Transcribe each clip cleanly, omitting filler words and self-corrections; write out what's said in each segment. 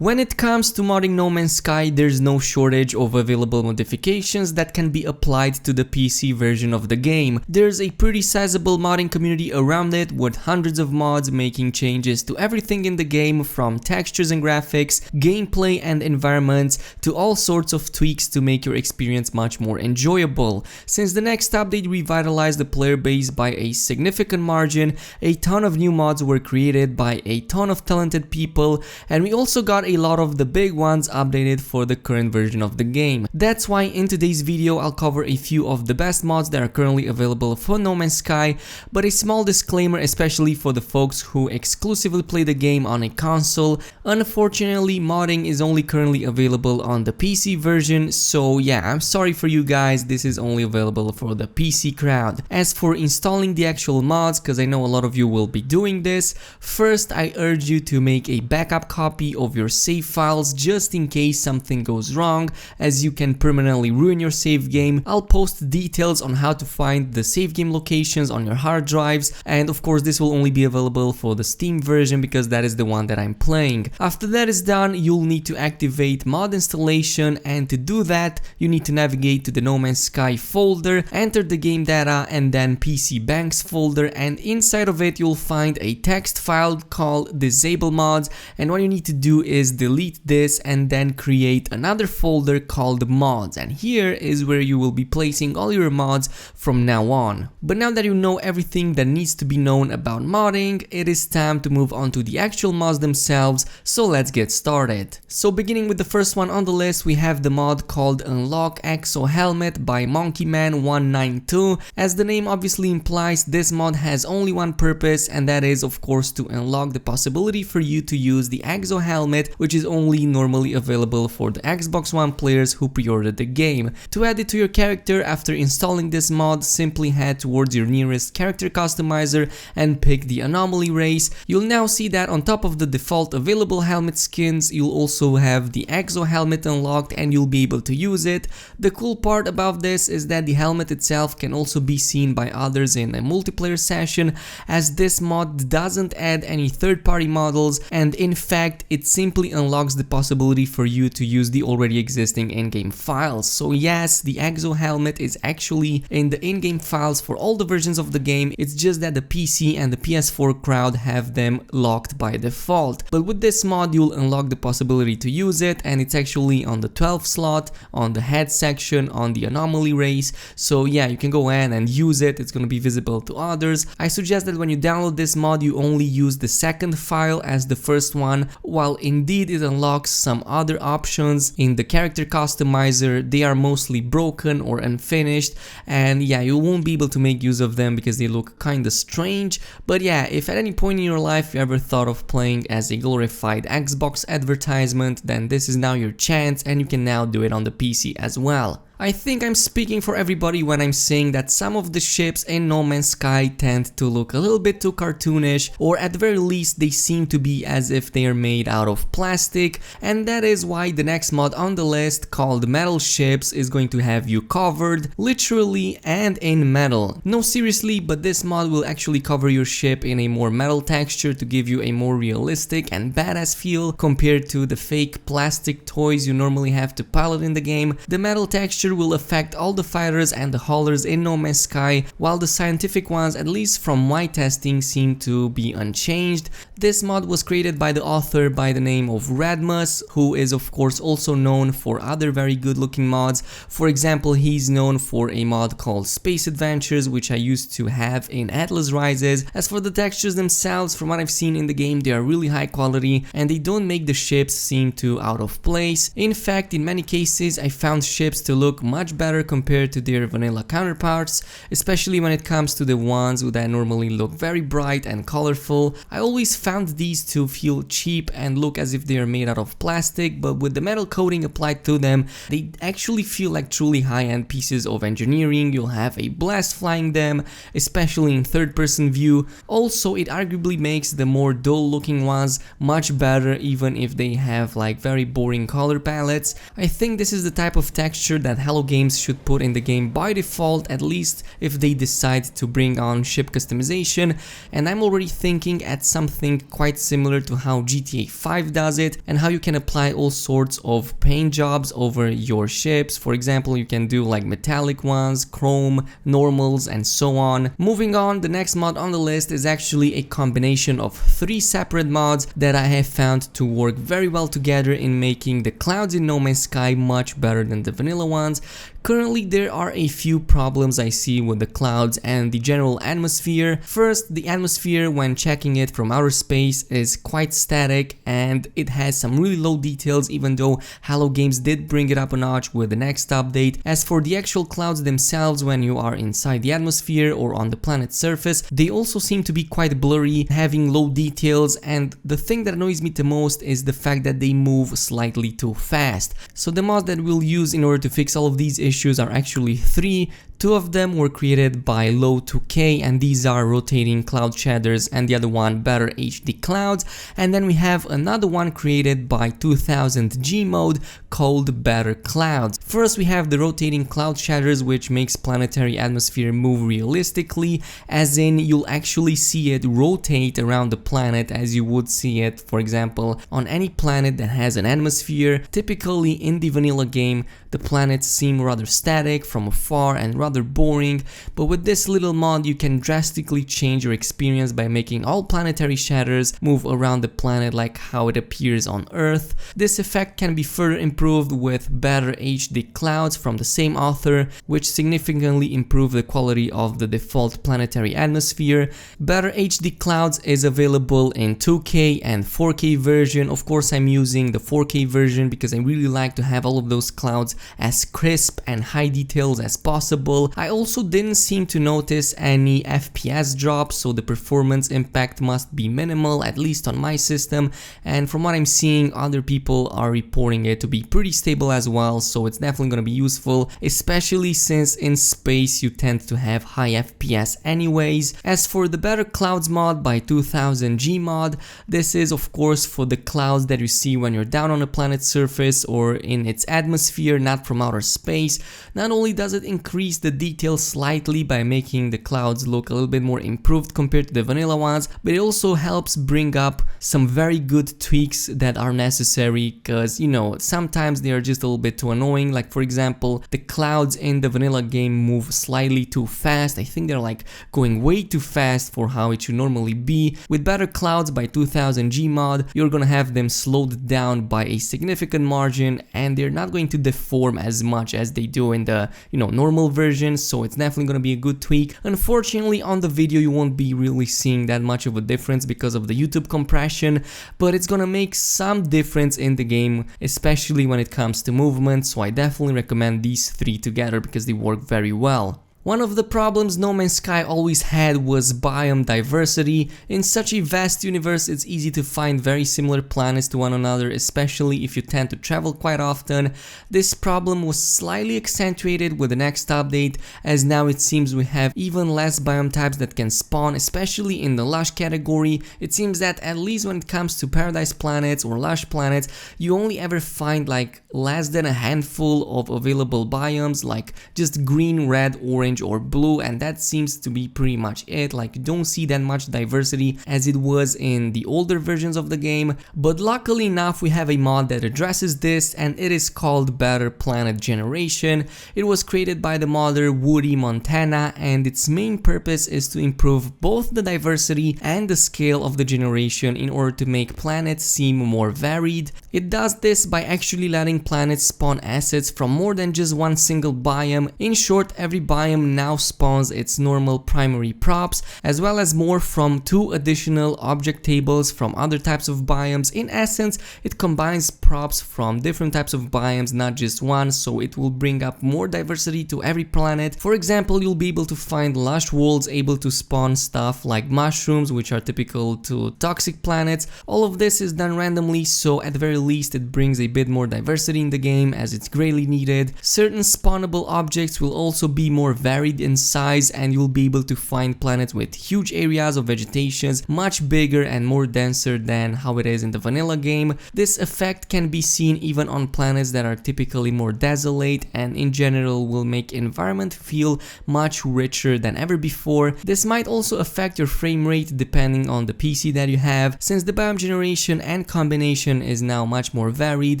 When it comes to modding No Man's Sky, there's no shortage of available modifications that can be applied to the PC version of the game. There's a pretty sizable modding community around it with hundreds of mods making changes to everything in the game, from textures and graphics, gameplay and environments, to all sorts of tweaks to make your experience much more enjoyable. Since the next update revitalized the player base by a significant margin, a ton of new mods were created by a ton of talented people, and we also got a lot of the big ones updated for the current version of the game. That's why in today's video I'll cover a few of the best mods that are currently available for No Man's Sky, but a small disclaimer especially for the folks who exclusively play the game on a console. Unfortunately, modding is only currently available on the PC version, so yeah, I'm sorry for you guys, this is only available for the PC crowd. As for installing the actual mods, because I know a lot of you will be doing this, first I urge you to make a backup copy of your save files just in case something goes wrong, as you can permanently ruin your save game. I'll post details on how to find the save game locations on your hard drives, and of course this will only be available for the Steam version because that is the one that I'm playing. After that is done, you'll need to activate mod installation, and to do that you need to navigate to the No Man's Sky folder, enter the game data and then PC banks folder, and inside of it you'll find a text file called disable mods, and what you need to do is delete this and then create another folder called mods, and here is where you will be placing all your mods from now on. But now that you know everything that needs to be known about modding, it is time to move on to the actual mods themselves, so let's get started. So beginning with the first one on the list, we have the mod called Unlock Exo Helmet by Monkeyman192. As the name obviously implies, this mod has only one purpose, and that is of course to unlock the possibility for you to use the Exo Helmet, which is only normally available for the Xbox One players who pre-ordered the game. To add it to your character, after installing this mod, simply head towards your nearest character customizer and pick the anomaly race. You'll now see that on top of the default available helmet skins, you'll also have the Exo Helmet unlocked and you'll be able to use it. The cool part about this is that the helmet itself can also be seen by others in a multiplayer session, as this mod doesn't add any third-party models, and in fact it simply unlocks the possibility for you to use the already existing in-game files. So yes, the Exo Helmet is actually in the in-game files for all the versions of the game, it's just that the PC and the PS4 crowd have them locked by default. But with this mod you'll unlock the possibility to use it, and it's actually on the 12th slot, on the head section, on the anomaly race, so yeah, you can go in and use it, it's gonna be visible to others. I suggest that when you download this mod you only use the second file as the first one. While indeed it unlocks some other options in the character customizer, they are mostly broken or unfinished, and yeah, you won't be able to make use of them because they look kinda strange. But yeah, if at any point in your life you ever thought of playing as a glorified Xbox advertisement, then this is now your chance, and you can now do it on the PC as well. I think I'm speaking for everybody when I'm saying that some of the ships in No Man's Sky tend to look a little bit too cartoonish, or at the very least they seem to be as if they are made out of plastic, and that is why the next mod on the list, called Metal Ships, is going to have you covered literally and in metal. No, seriously, but this mod will actually cover your ship in a more metal texture to give you a more realistic and badass feel compared to the fake plastic toys you normally have to pilot in the game. The metal texture will affect all the fighters and the haulers in No Man's Sky, while the scientific ones, at least from my testing, seem to be unchanged. This mod was created by the author by the name of Radmus, who is of course also known for other very good looking mods. For example, he's known for a mod called Space Adventures, which I used to have in Atlas Rises. As for the textures themselves, from what I've seen in the game, they are really high quality and they don't make the ships seem too out of place. In fact, in many cases I found ships to look much better compared to their vanilla counterparts, especially when it comes to the ones that normally look very bright and colorful. I always found these to feel cheap and look as if they are made out of plastic, but with the metal coating applied to them, they actually feel like truly high-end pieces of engineering. You'll have a blast flying them, especially in third-person view. Also, it arguably makes the more dull-looking ones much better, even if they have like very boring color palettes. I think this is the type of texture that helps Hello Games should put in the game by default, at least if they decide to bring on ship customization, and I'm already thinking at something quite similar to how GTA 5 does it, and how you can apply all sorts of paint jobs over your ships. For example, you can do like metallic ones, chrome, normals, and so on. Moving on, the next mod on the list is actually a combination of 3 separate mods that I have found to work very well together in making the clouds in No Man's Sky much better than the vanilla ones. Currently, there are a few problems I see with the clouds and the general atmosphere. First, the atmosphere when checking it from outer space is quite static and it has some really low details, even though Hello Games did bring it up a notch with the next update. As for the actual clouds themselves, when you are inside the atmosphere or on the planet's surface, they also seem to be quite blurry, having low details, and the thing that annoys me the most is the fact that they move slightly too fast. So the mods that we'll use in order to fix all of these issues are actually 3. 2 of them were created by Low2K, and these are rotating cloud shaders, and the other one better HD clouds. And then we have another one created by 2000G mode called better clouds. First, we have the rotating cloud shaders, which makes planetary atmosphere move realistically, as in you'll actually see it rotate around the planet as you would see it, for example, on any planet that has an atmosphere. Typically in the vanilla game, the planets seem rather static from afar and rather boring, but with this little mod you can drastically change your experience by making all planetary shaders move around the planet like how it appears on Earth. This effect can be further improved with better HD clouds from the same author, which significantly improve the quality of the default planetary atmosphere. Better HD clouds is available in 2K and 4K version. Of course, I'm using the 4K version because I really like to have all of those clouds as crisp and high details as possible. I also didn't seem to notice any FPS drops, so the performance impact must be minimal, at least on my system, and from what I'm seeing, other people are reporting it to be pretty stable as well, so it's definitely going to be useful, especially since in space you tend to have high FPS anyways. As for the better clouds mod by 2000G mod, this is of course for the clouds that you see when you're down on a planet's surface or in its atmosphere, not from outer space. Not only does it increase the detail slightly by making the clouds look a little bit more improved compared to the vanilla ones, but it also helps bring up some very good tweaks that are necessary, because you know, sometimes they are just a little bit too annoying. Like for example, the clouds in the vanilla game move slightly too fast. I think they're like going way too fast for how it should normally be. With better clouds by 2000G mod, you're gonna have them slowed down by a significant margin, and they're not going to deform as much as they do in the normal version, so it's definitely gonna be a good tweak. Unfortunately, on the video you won't be really seeing that much of a difference because of the YouTube compression, but it's gonna make some difference in the game, especially when it comes to movement, so I definitely recommend these 3 together because they work very well. One of the problems No Man's Sky always had was biome diversity. In such a vast universe, it's easy to find very similar planets to one another, especially if you tend to travel quite often. This problem was slightly accentuated with the next update, as now it seems we have even less biome types that can spawn, especially in the lush category. It seems that at least when it comes to paradise planets or lush planets, you only ever find like less than a handful of available biomes, like just green, red, orange, or blue, and that seems to be pretty much it. Like, you don't see that much diversity as it was in the older versions of the game, but luckily enough we have a mod that addresses this, and it is called Better Planet Generation. It was created by the modder Woody Montana, and its main purpose is to improve both the diversity and the scale of the generation in order to make planets seem more varied. It does this by actually letting planets spawn assets from more than just one single biome. In short, every biome now spawns its normal primary props, as well as more from 2 additional object tables from other types of biomes. In essence, it combines props from different types of biomes, not just one, so it will bring up more diversity to every planet. For example, you'll be able to find lush worlds able to spawn stuff like mushrooms, which are typical to toxic planets. All of this is done randomly, so at the very least it brings a bit more diversity in the game, as it's greatly needed. Certain spawnable objects will also be more varied varied in size, and you'll be able to find planets with huge areas of vegetations, much bigger and more denser than how it is in the vanilla game. This effect can be seen even on planets that are typically more desolate, and in general will make environment feel much richer than ever before. This might also affect your frame rate depending on the PC that you have, since the biome generation and combination is now much more varied.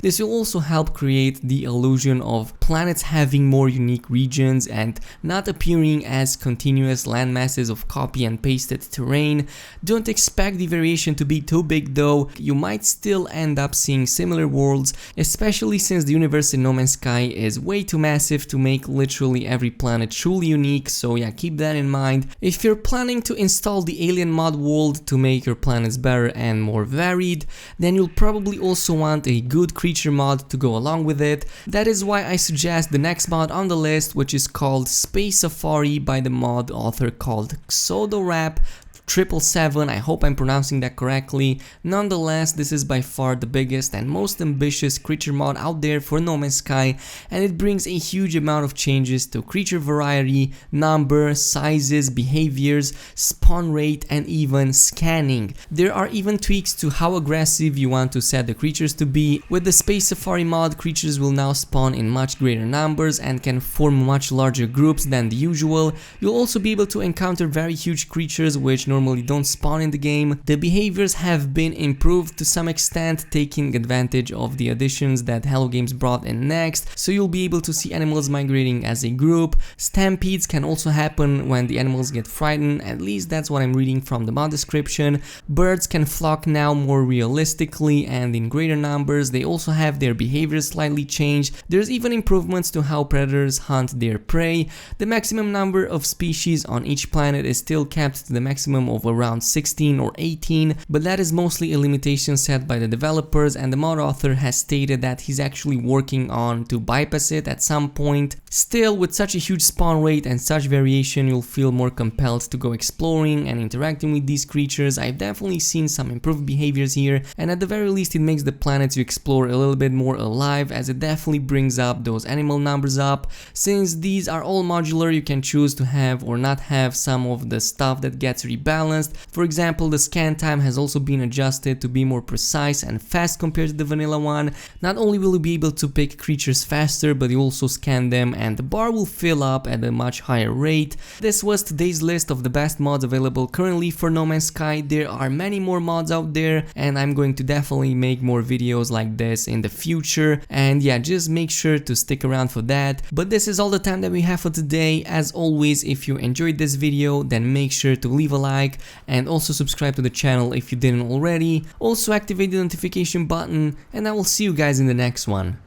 This will also help create the illusion of planets having more unique regions and not appearing as continuous landmasses of copy and pasted terrain. Don't expect the variation to be too big though. You might still end up seeing similar worlds, especially since the universe in No Man's Sky is way too massive to make literally every planet truly unique, so yeah, keep that in mind. If you're planning to install the alien mod world to make your planets better and more varied, then you'll probably also want a good creature mod to go along with it. That is why I suggest the next mod on the list, which is called Space Safari by the mod author called Xodorap 777. I hope I'm pronouncing that correctly. Nonetheless, this is by far the biggest and most ambitious creature mod out there for No Man's Sky, and it brings a huge amount of changes to creature variety, number, sizes, behaviors, spawn rate, and even scanning. There are even tweaks to how aggressive you want to set the creatures to be. With the Space Safari mod, creatures will now spawn in much greater numbers and can form much larger groups than the usual. You'll also be able to encounter very huge creatures which normally don't spawn in the game. The behaviors have been improved to some extent, taking advantage of the additions that Hello Games brought in next, so you'll be able to see animals migrating as a group. Stampedes can also happen when the animals get frightened, at least that's what I'm reading from the mod description. Birds can flock now more realistically and in greater numbers. They also have their behaviors slightly changed. There's even improvements to how predators hunt their prey. The maximum number of species on each planet is still kept to the maximum of around 16 or 18, but that is mostly a limitation set by the developers, and the mod author has stated that he's actually working on to bypass it at some point. Still, with such a huge spawn rate and such variation, you'll feel more compelled to go exploring and interacting with these creatures. I've definitely seen some improved behaviors here, and at the very least it makes the planets you explore a little bit more alive, as it definitely brings up those animal numbers up. Since these are all modular, you can choose to have or not have some of the stuff that gets rebalanced. For example, the scan time has also been adjusted to be more precise and fast compared to the vanilla one. Not only will you be able to pick creatures faster, but you also scan them and the bar will fill up at a much higher rate. This was today's list of the best mods available currently for No Man's Sky. There are many more mods out there, and I'm going to definitely make more videos like this in the future, and yeah, just make sure to stick around for that. But this is all the time that we have for today. As always, if you enjoyed this video, then make sure to leave a like and also subscribe to the channel if you didn't already. Also activate the notification button, and I will see you guys in the next one.